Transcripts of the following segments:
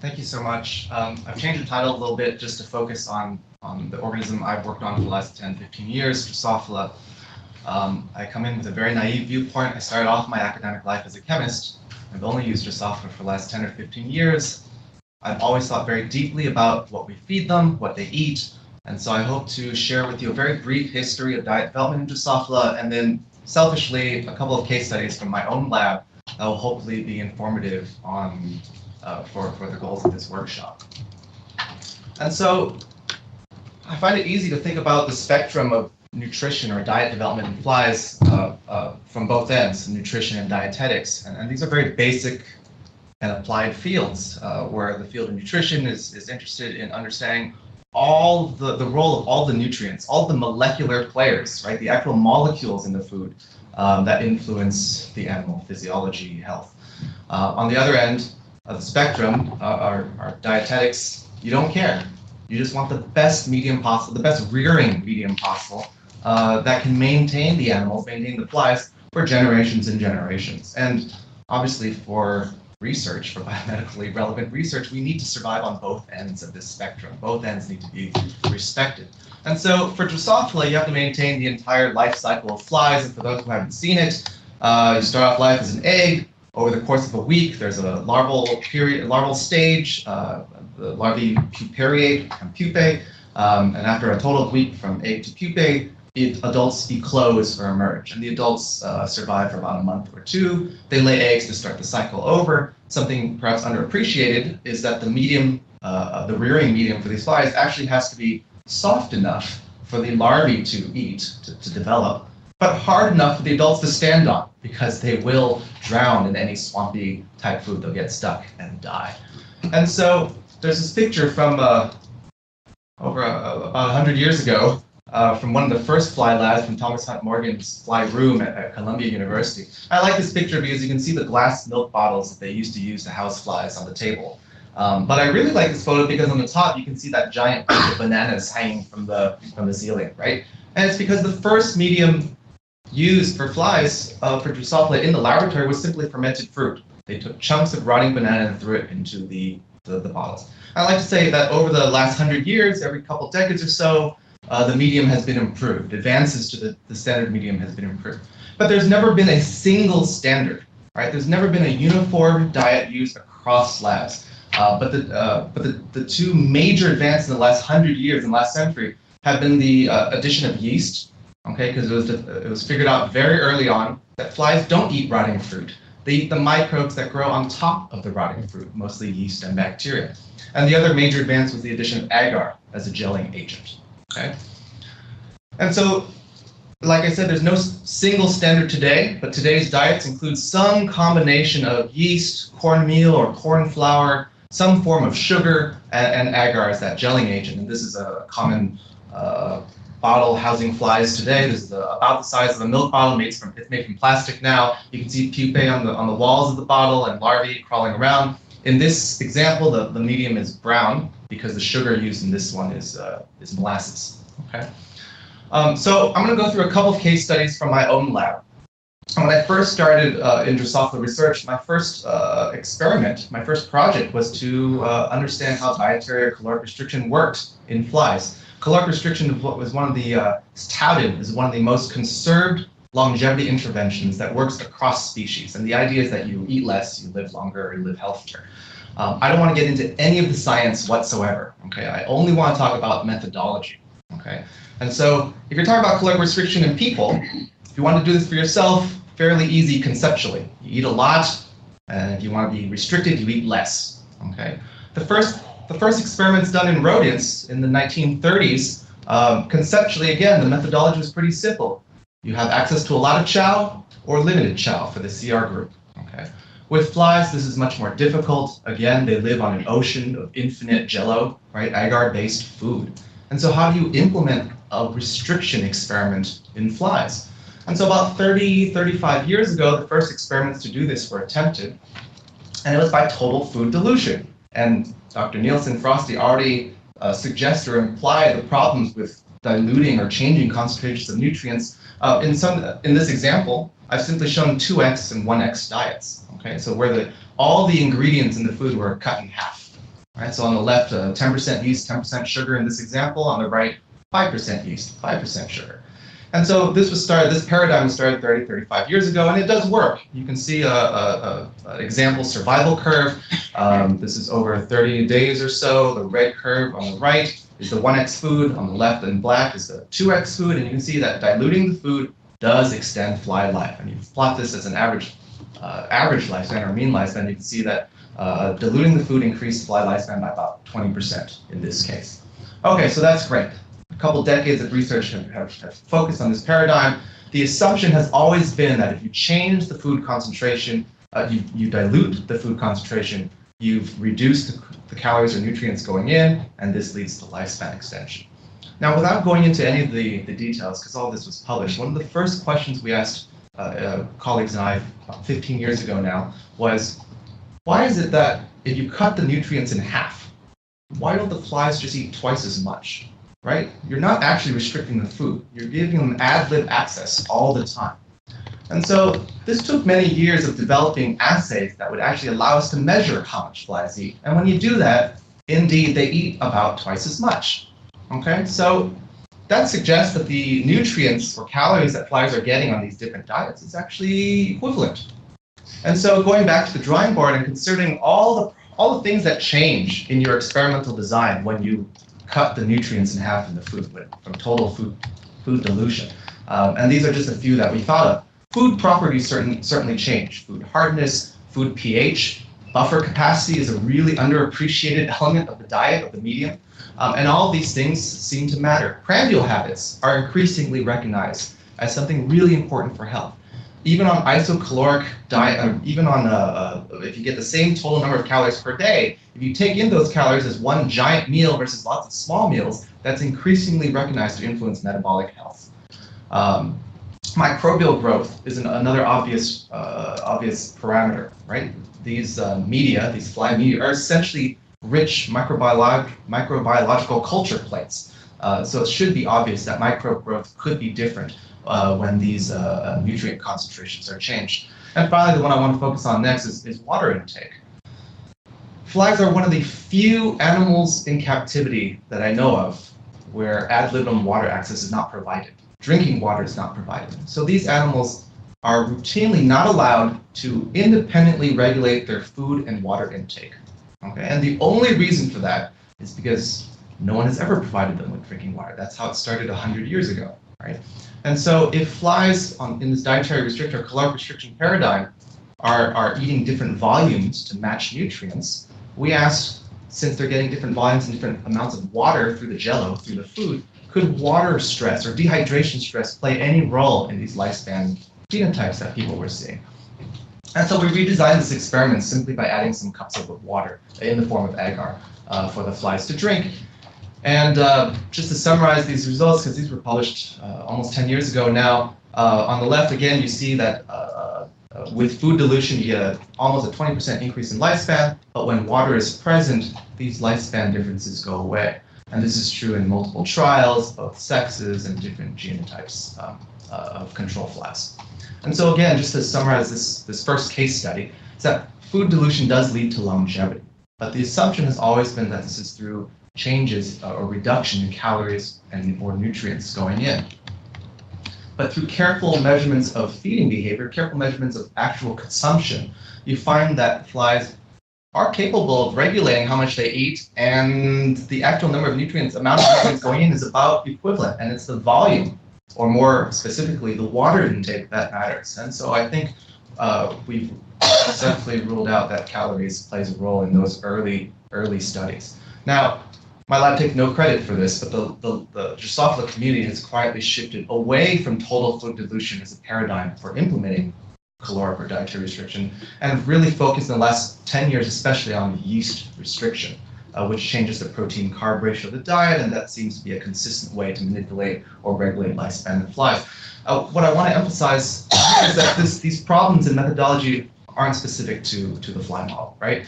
Thank you so much. I've changed the title a little bit just to focus on the organism I've worked on for the last 10, 15 years, Drosophila. I come in with a very naive viewpoint. I started off my academic life as a chemist. I've only used Drosophila for the last 10 or 15 years. I've always thought very deeply about what we feed them, what they eat, and so I hope to share with you a very brief history of diet development in Drosophila, and then selfishly a couple of case studies from my own lab that will hopefully be informative on for the goals of this workshop. And so I find it easy to think about the spectrum of nutrition or diet development in flies from both ends, nutrition and dietetics. And these are very basic and applied fields where the field of nutrition is interested in understanding all the role of all the nutrients, all the molecular players, right? The actual molecules in the food that influence the animal physiology, health. On the other end of the spectrum, our dietetics, you don't care. You just want the best medium possible, the best rearing medium possible that can maintain the animals, maintain the flies for generations and generations. And obviously for research, for biomedically relevant research, we need to survive on both ends of this spectrum. Both ends need to be respected. And so for Drosophila, you have to maintain the entire life cycle of flies. And for those who haven't seen it, you start off life as an egg. Over the course of a week, there's a larval stage. The larvae pupariate, become pupae, and after a total week from egg to pupae, the adults eclose or emerge, and the adults survive for about a month or two. They lay eggs to start the cycle over. Something perhaps underappreciated is that the medium, the rearing medium for these flies actually has to be soft enough for the larvae to eat, to develop, but hard enough for the adults to stand on, because they will drown in any swampy type food. They'll get stuck and die. And so there's this picture from about 100 years ago from one of the first fly labs from Thomas Hunt Morgan's fly room at Columbia University. I like this picture because you can see the glass milk bottles that they used to use to house flies on the table. But I really like this photo because on the top you can see that giant bunch of bananas hanging from the ceiling, right? And it's because the first medium used for flies for Drosophila in the laboratory was simply fermented fruit. They took chunks of rotting banana and threw it into the bottles. I like to say that over the last 100 years, every couple decades or so, the medium has been improved. Advances to the standard medium has been improved. But there's never been a single standard, right? There's never been a uniform diet used across labs. But the two major advances in the last 100 years, in the last century, have been the addition of yeast, okay? Because it was figured out very early on that flies don't eat rotting fruit. They eat the microbes that grow on top of the rotting fruit, mostly yeast and bacteria. And the other major advance was the addition of agar as a gelling agent. Okay? And so, like I said, there's no single standard today, but today's diets include some combination of yeast, cornmeal or corn flour, some form of sugar, and agar as that gelling agent. And this is a common bottle housing flies today. This is about the size of a milk bottle. It's made from plastic now. You can see pupae on the walls of the bottle and larvae crawling around. In this example, the medium is brown because the sugar used in this one is molasses. Okay. So I'm going to go through a couple of case studies from my own lab. When I first started in Drosophila research, my first experiment, my first project was to understand how dietary or caloric restriction worked in flies. Caloric restriction was one of the touted as one of the most conserved longevity interventions that works across species. And the idea is that you eat less, you live longer, you live healthier. I don't want to get into any of the science whatsoever. Okay, I only want to talk about methodology. Okay, and so if you're talking about caloric restriction in people, if you want to do this for yourself, fairly easy conceptually. You eat a lot, and if you want to be restricted, you eat less. Okay, the first experiments done in rodents in the 1930s, conceptually, again, the methodology was pretty simple. You have access to a lot of chow or limited chow for the CR group. Okay. With flies, this is much more difficult. Again, they live on an ocean of infinite jello, right, agar-based food. And so how do you implement a restriction experiment in flies? And so about 35 years ago, the first experiments to do this were attempted, and it was by total food dilution. And Dr. Nielsen Frosty already suggests or imply the problems with diluting or changing concentrations of nutrients. In this example, I've simply shown 2x and 1x diets. Okay, so where all the ingredients in the food were cut in half. Right? So on the left, 10% yeast, 10% sugar in this example. On the right, 5% yeast, 5% sugar. And so this paradigm was started 30, 35 years ago, and it does work. You can see an example survival curve. This is over 30 days or so. The red curve on the right is the 1x food. On the left in black is the 2x food. And you can see that diluting the food does extend fly life. And you plot this as an average lifespan or mean lifespan. You can see that diluting the food increased fly lifespan by about 20% in this case. Okay, so that's great. A couple decades of research have focused on this paradigm. The assumption has always been that if you change the food concentration, you dilute the food concentration, you've reduced the calories or nutrients going in, and this leads to lifespan extension. Now, without going into any of the details, because all this was published, one of the first questions we asked colleagues and I about 15 years ago now was, why is it that if you cut the nutrients in half, why don't the flies just eat twice as much? Right? You're not actually restricting the food. You're giving them ad lib access all the time. And so this took many years of developing assays that would actually allow us to measure how much flies eat. And when you do that, indeed, they eat about twice as much. Okay? So that suggests that the nutrients or calories that flies are getting on these different diets is actually equivalent. And so going back to the drawing board and considering all the things that change in your experimental design when you cut the nutrients in half in the food from total food dilution. And these are just a few that we thought of. Food properties certainly change. Food hardness, food pH, buffer capacity is a really underappreciated element of the diet, of the medium. And all of these things seem to matter. Prandial habits are increasingly recognized as something really important for health. Even on isocaloric diet, even on if you get the same total number of calories per day, if you take in those calories as one giant meal versus lots of small meals, that's increasingly recognized to influence metabolic health. Microbial growth is another obvious parameter, right? These fly media, are essentially rich microbiological culture plates. So it should be obvious that microbe growth could be different when these nutrient concentrations are changed. And finally, the one I want to focus on next is water intake. Flies are one of the few animals in captivity that I know of where ad libitum water access is not provided. Drinking water is not provided. So these animals are routinely not allowed to independently regulate their food and water intake. Okay? And the only reason for that is because no one has ever provided them with drinking water. That's how it started 100 years ago, right? And so if flies in this dietary restriction or caloric restriction paradigm are eating different volumes to match nutrients, we asked, since they're getting different volumes and different amounts of water through the jello, through the food, could water stress or dehydration stress play any role in these lifespan phenotypes that people were seeing? And so we redesigned this experiment simply by adding some cups of water in the form of agar for the flies to drink. And just to summarize these results, because these were published almost 10 years ago now, on the left, again, you see that with food dilution, you get almost a 20% increase in lifespan, but when water is present, these lifespan differences go away. And this is true in multiple trials, both sexes and different genotypes of control flies. And so again, just to summarize this first case study, is that food dilution does lead to longevity. But the assumption has always been that this is through changes or reduction in calories and or nutrients going in. But through careful measurements of feeding behavior, careful measurements of actual consumption, you find that flies are capable of regulating how much they eat, and the actual number of nutrients, amount of nutrients going in is about equivalent, and it's the volume, or more specifically, the water intake that matters. And so I think we've definitely ruled out that calories plays a role in those early studies. Now, my lab takes no credit for this, but the Drosophila community has quietly shifted away from total food dilution as a paradigm for implementing caloric or dietary restriction, and have really focused in the last 10 years, especially on yeast restriction, which changes the protein-carb ratio of the diet, and that seems to be a consistent way to manipulate or regulate lifespan in flies. What I want to emphasize is that these problems in methodology aren't specific to the fly model, right?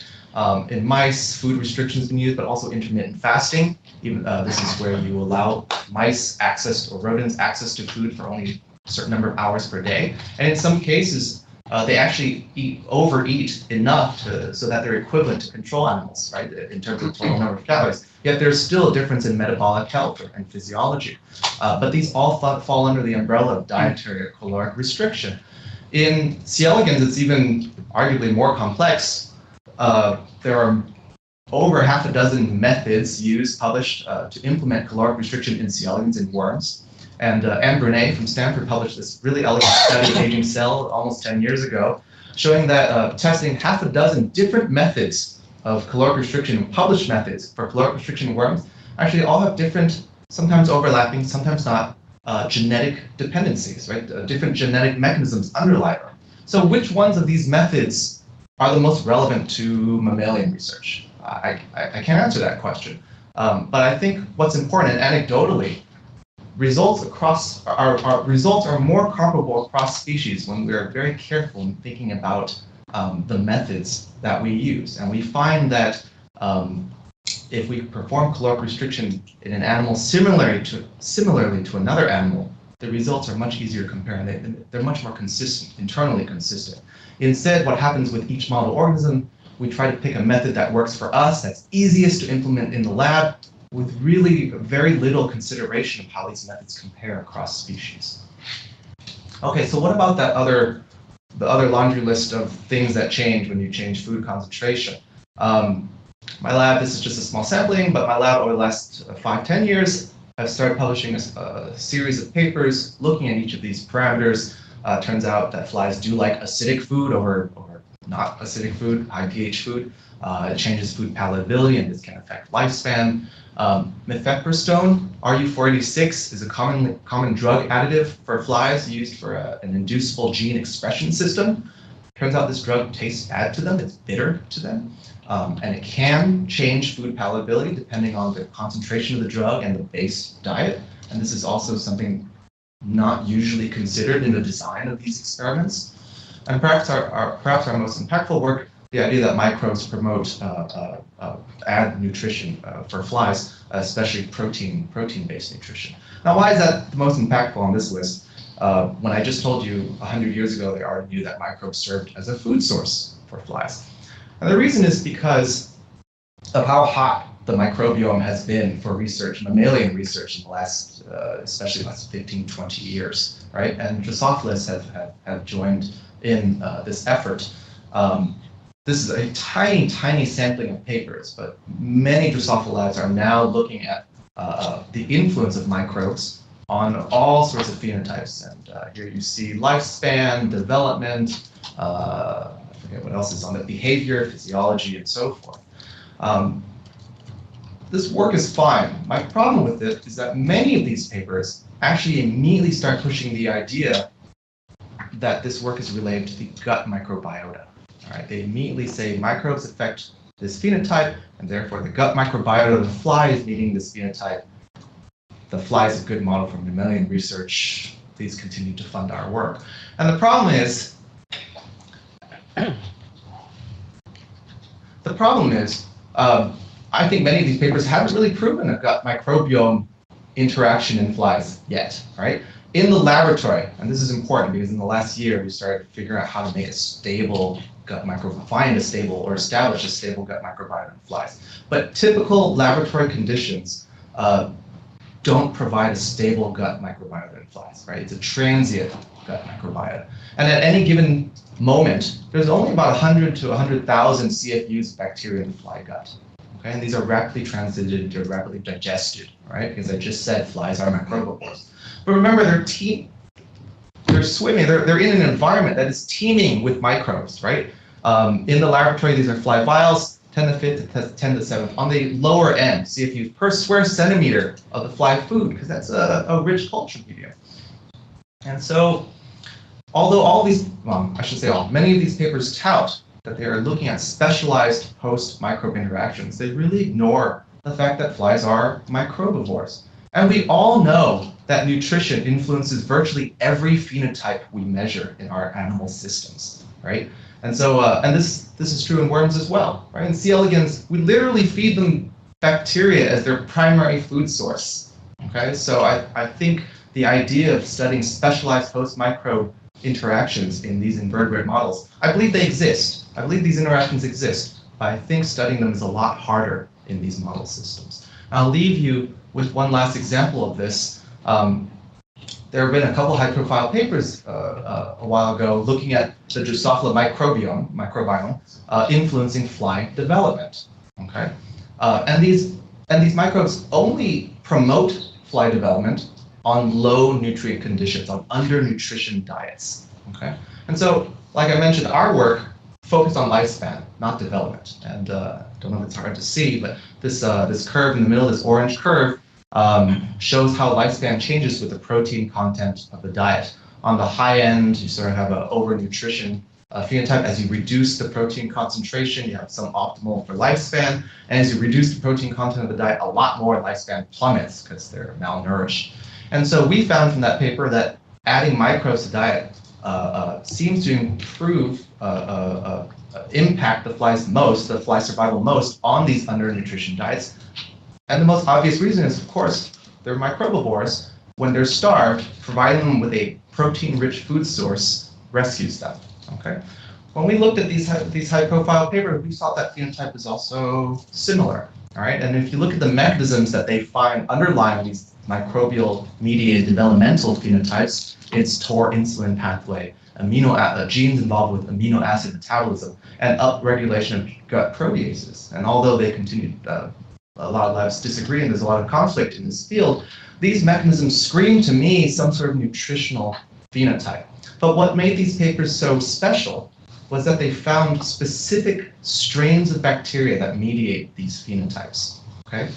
In mice, food restrictions have been used, but also intermittent fasting. Even this is where you allow mice access or rodents access to food for only a certain number of hours per day. And in some cases, they actually overeat enough so that they're equivalent to control animals, right, in terms of total number of calories. Yet there's still a difference in metabolic health and physiology. But these all fall under the umbrella of dietary or caloric restriction. In C. elegans, it's even arguably more complex. There are over half a dozen methods published to implement caloric restriction in C. elegans in worms. And Anne Brunet from Stanford published this really elegant study of aging cell almost 10 years ago, showing that testing half a dozen different methods of caloric restriction, published methods for caloric restriction in worms, actually all have different, sometimes overlapping, sometimes not, genetic dependencies, right? Different genetic mechanisms underlie them. So which ones of these methods are the most relevant to mammalian research? I can't answer that question. But I think what's important, and anecdotally, results are more comparable across species when we are very careful in thinking about the methods that we use. And we find that if we perform caloric restriction in an animal similarly to another animal, the results are much easier to compare, and they're much more consistent, internally consistent. Instead, what happens with each model organism, we try to pick a method that works for us, that's easiest to implement in the lab, with really very little consideration of how these methods compare across species. Okay, so what about the other laundry list of things that change when you change food concentration? My lab, this is just a small sampling, but my lab over the last 5-10 years has started publishing a series of papers looking at each of these parameters. Turns out that flies do like acidic food over not acidic food, high pH food. It changes food palatability, and this can affect lifespan. Mifepristone, RU486, is a common drug additive for flies used for an inducible gene expression system. Turns out this drug tastes bad to them, it's bitter to them, and it can change food palatability depending on the concentration of the drug and the base diet. And this is also something not usually considered in the design of these experiments. And perhaps our most impactful work, the idea that microbes promote add nutrition for flies, especially protein-based nutrition. Now, why is that the most impactful on this list? When I just told you 100 years ago, they already knew that microbes served as a food source for flies. And the reason is because of how hot the microbiome has been for research, mammalian research, in the last, especially the last 15, 20 years, right? And Drosophila have joined in this effort. This is a tiny, tiny sampling of papers, but many Drosophila labs are now looking at the influence of microbes on all sorts of phenotypes. And here you see lifespan, development, I forget what else is on it, behavior, physiology, and so forth. This work is fine. My problem with it is that many of these papers actually immediately start pushing the idea that this work is related to the gut microbiota. All right, they immediately say microbes affect this phenotype, and therefore the gut microbiota of the fly is meeting this phenotype. The fly is a good model for mammalian research. Please continue to fund our work. And the problem is, I think many of these papers haven't really proven a gut microbiome interaction in flies yet, right? In the laboratory, and this is important because in the last year we started figuring out how to make a stable gut microbiome, find a stable or establish a stable gut microbiome in flies. But typical laboratory conditions don't provide a stable gut microbiota in flies, right? It's a transient gut microbiota. And at any given moment, there's only about 100 to 100,000 CFUs of bacteria in the fly gut. Okay? And these are rapidly transited, they're rapidly digested, right? Because I just said flies are microbials. But remember, they're swimming, they're in an environment that is teeming with microbes, right? In the laboratory, these are fly vials, 10 to the 5th to 10 to the 7th. On the lower end, CFUs per square centimeter of the fly food, because that's a rich culture medium. And so, although all these, well, I should say all, many of these papers tout that they are looking at specialized host-microbe interactions, they really ignore the fact that flies are microbivores. And we all know that nutrition influences virtually every phenotype we measure in our animal systems, right? And so, and this is true in worms as well, right? In C. elegans, we literally feed them bacteria as their primary food source, okay? So I think the idea of studying specialized host microbe interactions in these invertebrate models. I believe they exist. I believe these interactions exist, but I think studying them is a lot harder in these model systems. I'll leave you with one last example of this. There have been a couple high-profile papers a while ago looking at the Drosophila microbiome influencing fly development. Okay, and these microbes only promote fly development on low nutrient conditions, on under-nutrition diets. Okay, and so, like I mentioned, our work focused on lifespan, not development. And I don't know if it's hard to see, but this curve in the middle, this orange curve, shows how lifespan changes with the protein content of the diet. On the high end, you sort of have an overnutrition phenotype. As you reduce the protein concentration, you have some optimal for lifespan. And as you reduce the protein content of the diet, a lot more lifespan plummets because they're malnourished. And so we found from that paper that adding microbes to diet seems to improve, impact the fly survival most on these undernutrition diets. And the most obvious reason is, of course, they're microbivores. When they're starved, providing them with a protein-rich food source rescues them. Okay. When we looked at these high-profile papers, we saw that phenotype is also similar. All right. And if you look at the mechanisms that they find underlying these microbial-mediated developmental phenotypes, it's TOR insulin pathway, genes involved with amino acid metabolism, and upregulation of gut proteases. And although they continue, a lot of labs disagree, and there's a lot of conflict in this field, these mechanisms scream to me some sort of nutritional phenotype. But what made these papers so special was that they found specific strains of bacteria that mediate these phenotypes. Okay,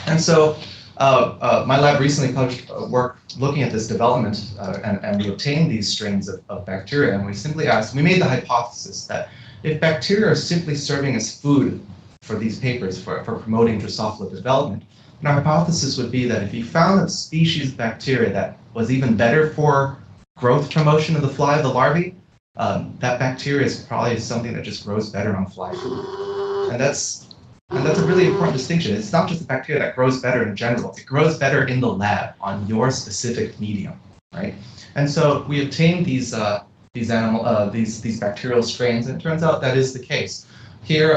and so my lab recently published work looking at this development, and we obtained these strains of bacteria, and we simply asked, we made the hypothesis that if bacteria are simply serving as food for these papers for promoting Drosophila development, and our hypothesis would be that if you found a species of bacteria that was even better for growth promotion of the fly, the larvae, that bacteria is probably something that just grows better on fly food. And that's a really important distinction. It's not just the bacteria that grows better in general. It grows better in the lab on your specific medium, right? And so we obtained these bacterial strains, and it turns out that is the case. Here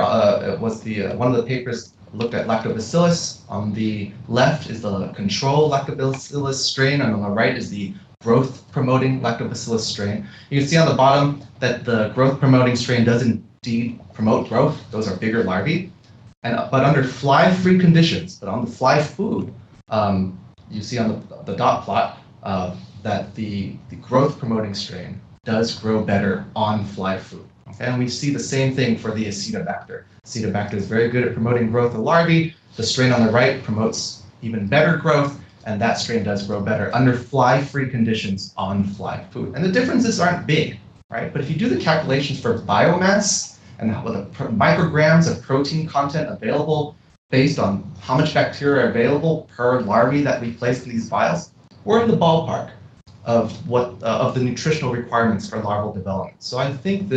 was one of the papers looked at Lactobacillus. On the left is the control Lactobacillus strain, and on the right is the growth-promoting Lactobacillus strain. You can see on the bottom that the growth-promoting strain does indeed promote growth. Those are bigger larvae. But under fly-free conditions, but on the fly food, you see on the dot plot that the growth-promoting strain does grow better on fly food. Okay? And we see the same thing for the Acetobacter. Acetobacter is very good at promoting growth of larvae. The strain on the right promotes even better growth, and that strain does grow better under fly-free conditions on fly food. And the differences aren't big, right? But if you do the calculations for biomass and the micrograms of protein content available based on how much bacteria are available per larvae that we place in these vials, we're in the ballpark of the nutritional requirements for larval development. So I think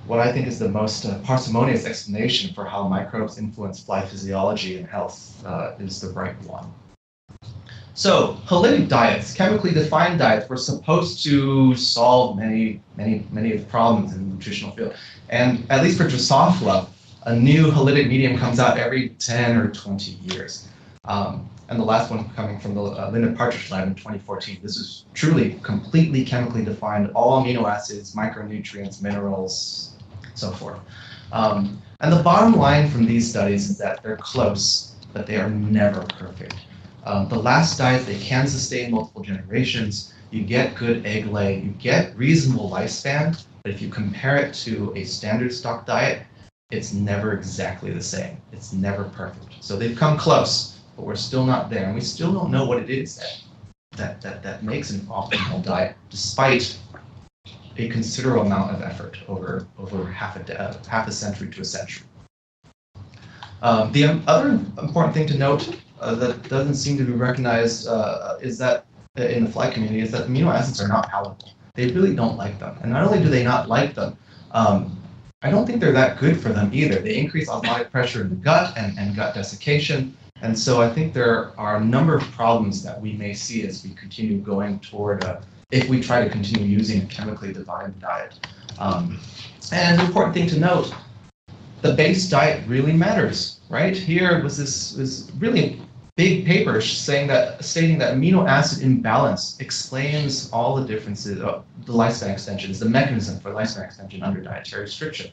what I think is the most parsimonious explanation for how microbes influence fly physiology and health is the right one. So halitic diets, chemically defined diets, were supposed to solve many of the problems in the nutritional field. And at least for Drosophila, a new halitic medium comes out every 10 or 20 years. And the last one coming from the Linda Partridge lab in 2014. This is truly completely chemically defined, all amino acids, micronutrients, minerals, so forth. And the bottom line from these studies is that they're close, but they are never perfect. The last diets, they can sustain multiple generations. You get good egg lay, you get reasonable lifespan, but if you compare it to a standard stock diet, it's never exactly the same. It's never perfect. So they've come close, but we're still not there, and we still don't know what it is that makes an optimal diet, despite a considerable amount of effort over half a century to a century. The other important thing to note that doesn't seem to be recognized is that in the fly community is that amino acids are not palatable. They really don't like them, and not only do they not like them, I don't think they're that good for them either. They increase osmotic pressure in the gut and gut desiccation. And so I think there are a number of problems that we may see as we continue going toward if we try to continue using a chemically defined diet. And an important thing to note, the base diet really matters, right? Here was this really big paper stating that amino acid imbalance explains all the differences of the lifespan extension, is the mechanism for lifespan extension under dietary restriction.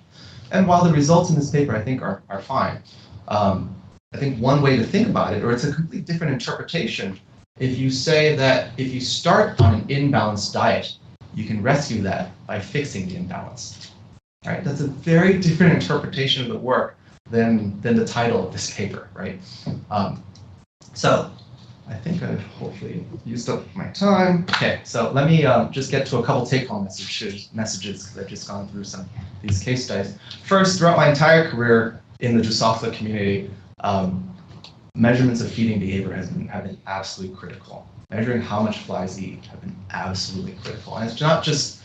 And while the results in this paper I think are fine, I think one way to think about it, or it's a completely different interpretation, if you say that if you start on an imbalanced diet, you can rescue that by fixing the imbalance. Right? That's a very different interpretation of the work than the title of this paper, right? So I think I've hopefully used up my time. Okay, so let me just get to a couple take-home messages because I've just gone through some of these case studies. First, throughout my entire career in the Drosophila community, measurements of feeding behavior have been absolutely critical. Measuring how much flies eat have been absolutely critical. And it's not just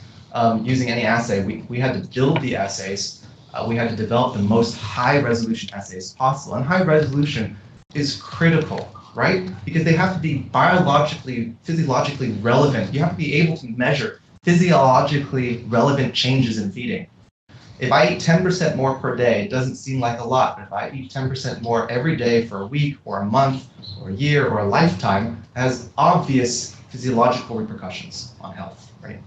using any assay. We had to build the assays. We had to develop the most high-resolution assays possible. And high resolution is critical, right? Because they have to be biologically, physiologically relevant. You have to be able to measure physiologically relevant changes in feeding. If I eat 10% more per day, it doesn't seem like a lot, but if I eat 10% more every day for a week or a month or a year or a lifetime, it has obvious physiological repercussions on health, right?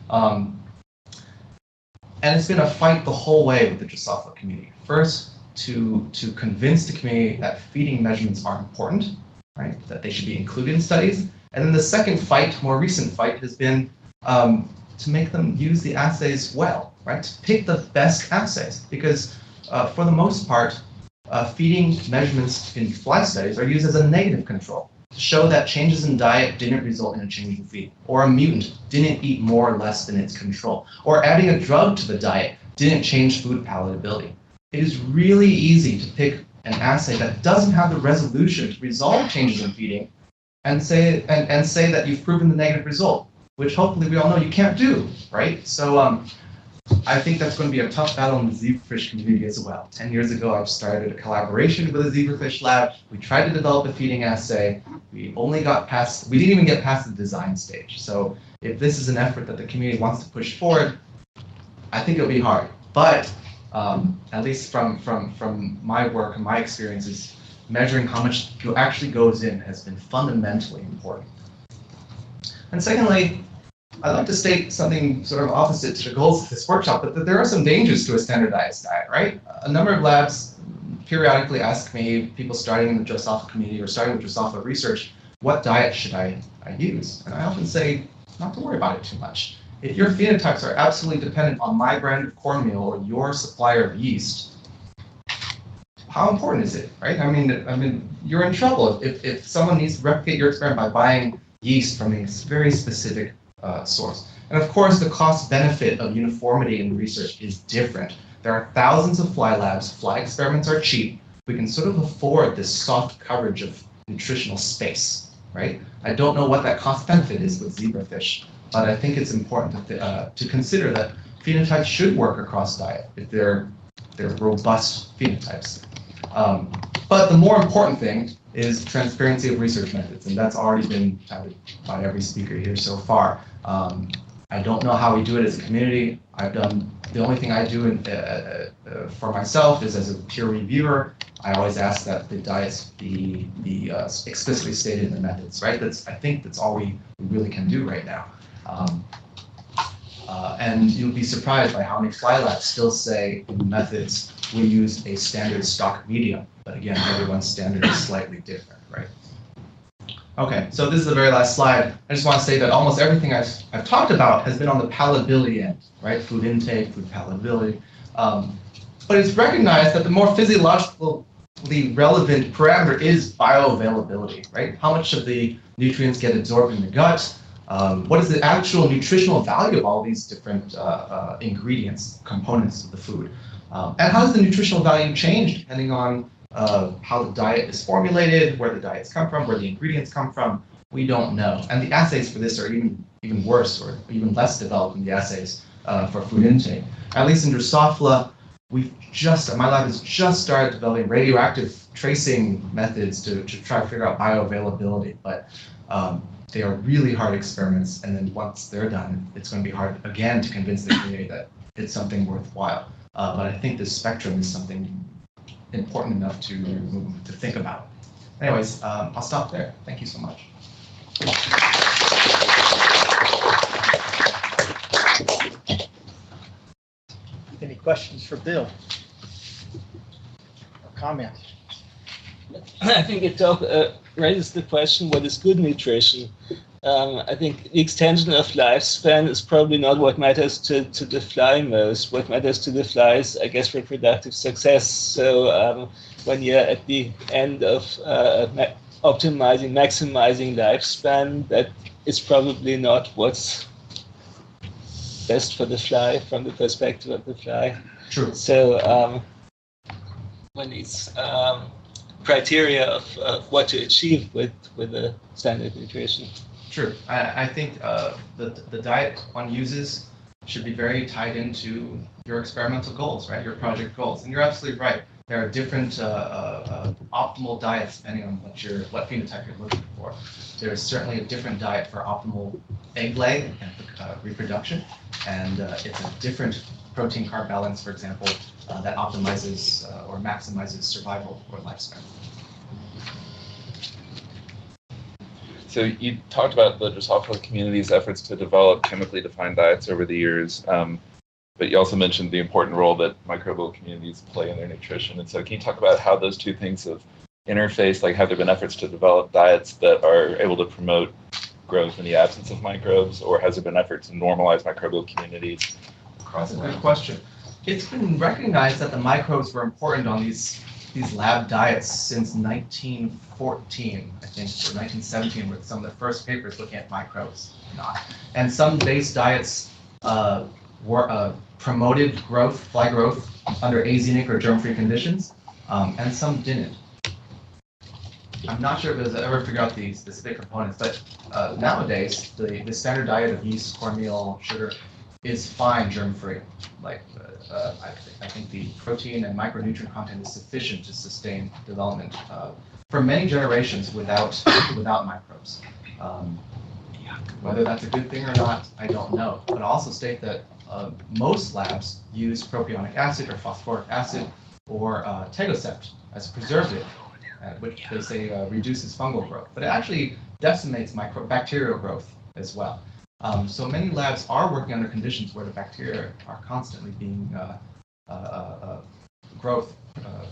And it's been a fight the whole way with the Drosophila community. First, to convince the community that feeding measurements are important, right? That they should be included in studies. And then the second fight, more recent fight, has been to make them use the assays well, right? To pick the best assays, because for the most part, feeding measurements in fly studies are used as a negative control to show that changes in diet didn't result in a change in feed, or a mutant didn't eat more or less than its control, or adding a drug to the diet didn't change food palatability. It is really easy to pick an assay that doesn't have the resolution to resolve changes in feeding and say that you've proven the negative result, which hopefully we all know you can't do, right? So I think that's going to be a tough battle in the zebrafish community as well. 10 years ago, I started a collaboration with a zebrafish lab. We tried to develop a feeding assay. We didn't even get past the design stage. So if this is an effort that the community wants to push forward, I think it'll be hard. But at least from my work and my experiences, measuring how much actually goes in has been fundamentally important. And secondly, I'd like to state something sort of opposite to the goals of this workshop, but that there are some dangers to a standardized diet, right? A number of labs periodically ask me, people starting in the Drosophila community or starting with Drosophila research, what diet should I use? And I often say, not to worry about it too much. If your phenotypes are absolutely dependent on my brand of cornmeal or your supplier of yeast, how important is it, right? I mean, you're in trouble if someone needs to replicate your experiment by buying yeast from a very specific source. And of course, the cost-benefit of uniformity in research is different. There are thousands of fly labs. Fly experiments are cheap. We can sort of afford this soft coverage of nutritional space, right? I don't know what that cost-benefit is with zebrafish, but I think it's important to consider that phenotypes should work across diet if they're robust phenotypes. But the more important thing is transparency of research methods, and that's already been touted by every speaker here so far. I don't know how we do it as a community. The only thing I do for myself is as a peer reviewer, I always ask that the diets be explicitly stated in the methods, right? I think that's all we really can do right now. And you'll be surprised by how many fly labs still say in the methods we use a standard stock medium. But again, everyone's standard is slightly different, right? Okay, so this is the very last slide. I just want to say that almost everything I've talked about has been on the palatability end, right? Food intake, food palatability. But it's recognized that the more physiologically relevant parameter is bioavailability, right? How much of the nutrients get absorbed in the gut? What is the actual nutritional value of all these different ingredients, components of the food? And how does the nutritional value change depending on how the diet is formulated, where the diets come from, where the ingredients come from? We don't know. And the assays for this are even worse or even less developed than the assays for food intake. At least in Drosophila, my lab has just started developing radioactive tracing methods to try to figure out bioavailability. But they are really hard experiments, and then once they're done, it's going to be hard again to convince the community that it's something worthwhile. But I think this spectrum is something important enough to think about. Anyways, I'll stop there. Thank you so much. Any questions for Bill? Or comments? I think it raises the question, what is good nutrition? I think the extension of lifespan is probably not what matters to the fly most. What matters to the fly is, I guess, reproductive success. So when you're at the end of maximizing lifespan, that is probably not what's best for the fly from the perspective of the fly. True. So when these criteria of what to achieve with the standard nutrition. True. I think the diet one uses should be very tied into your experimental goals, right? Your project goals. And you're absolutely right. There are different optimal diets depending on what phenotype you're looking for. There's certainly a different diet for optimal egg lay and reproduction, and it's a different protein-carb balance, for example, that optimizes or maximizes survival or lifespan. So you talked about the Drosophila community's efforts to develop chemically defined diets over the years, but you also mentioned the important role that microbial communities play in their nutrition. And so can you talk about how those two things have interfaced? Like, have there been efforts to develop diets that are able to promote growth in the absence of microbes, or has there been effort to normalize microbial communities across the That's a good question. It's been recognized that the microbes were important on these lab diets since 1914, I think, or 1917, with some of the first papers looking at microbes. And some base diets promoted fly growth under azenic or germ-free conditions, and some didn't. I'm not sure if it was ever figured out the specific components, but nowadays the standard diet of yeast, cornmeal, sugar is fine germ-free. Like I think the protein and micronutrient content is sufficient to sustain development for many generations without microbes. Whether that's a good thing or not, I don't know. But I'll also state that most labs use propionic acid or phosphoric acid or Takeosept as a preservative, which they say reduces fungal growth, but it actually decimates bacterial growth as well. So many labs are working under conditions where the bacteria are constantly being growth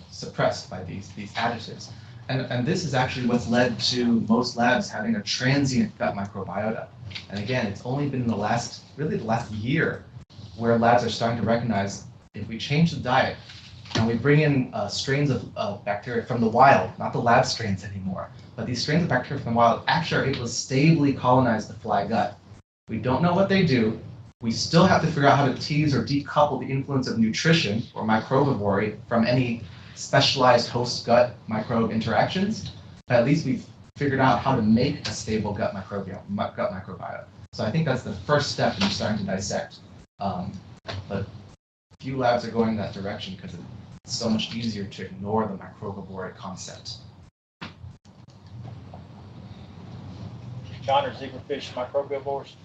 suppressed by these additives. And this is actually what's led to most labs having a transient gut microbiota. And again, it's only been the last year where labs are starting to recognize if we change the diet and we bring in strains of bacteria from the wild, not the lab strains anymore, but these strains of bacteria from the wild actually are able to stably colonize the fly gut. We don't know what they do. We still have to figure out how to tease or decouple the influence of nutrition or microbivory from any specialized host-gut microbe interactions. But at least we've figured out how to make a stable gut microbiota. So I think that's the first step in starting to dissect. But few labs are going in that direction because it's so much easier to ignore the microbivory concept. John, are zebrafish microbials?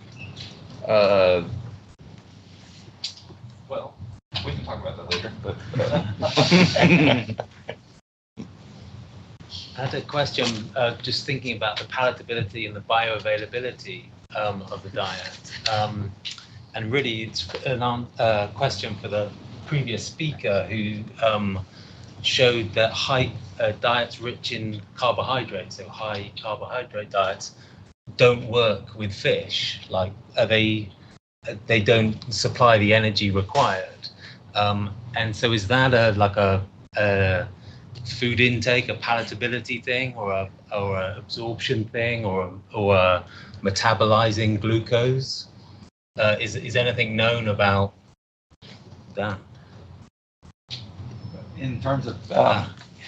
Well, we can talk about that later. But I had a question, just thinking about the palatability and the bioavailability of the diet. And really, it's a question for the previous speaker who showed that diets rich in carbohydrates, so high carbohydrate diets, don't work with fish. Like, they don't supply the energy required. And so is that a food intake, a palatability thing, or a absorption thing, or a metabolizing glucose? Is anything known about that? In terms of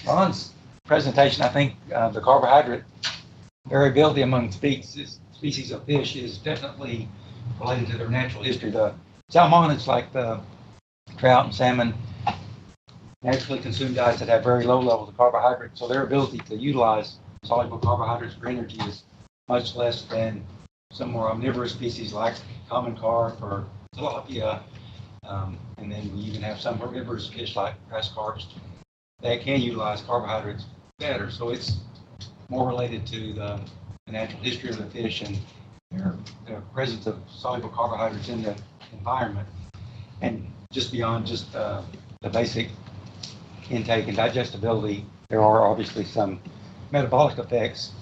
Ron's presentation, I think the carbohydrate variability among species of fish is definitely related to their natural history. The salmonids, like the trout and salmon, naturally consume diets that have very low levels of carbohydrates, so their ability to utilize soluble carbohydrates for energy is much less than some more omnivorous species like common carp or tilapia. And then we even have some herbivorous fish like grass carps that can utilize carbohydrates better. So it's more related to the natural history of the fish and their presence of soluble carbohydrates in the environment. And just beyond just the basic intake and digestibility, there are obviously some metabolic effects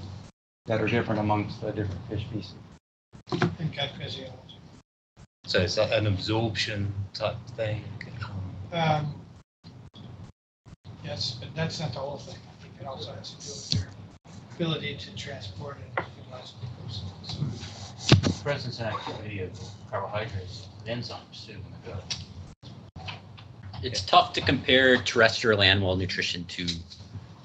that are different amongst the different fish species. And gut physiology. So it's like an absorption type thing. Yes, but that's not the whole thing. I think it also has to do with their ability to transport and utilize glucose. Presence and activity of carbohydrates and enzymes too in the gut. It's tough to compare terrestrial animal nutrition to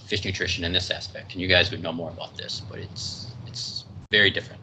fish nutrition in this aspect, and you guys would know more about this, but it's very different.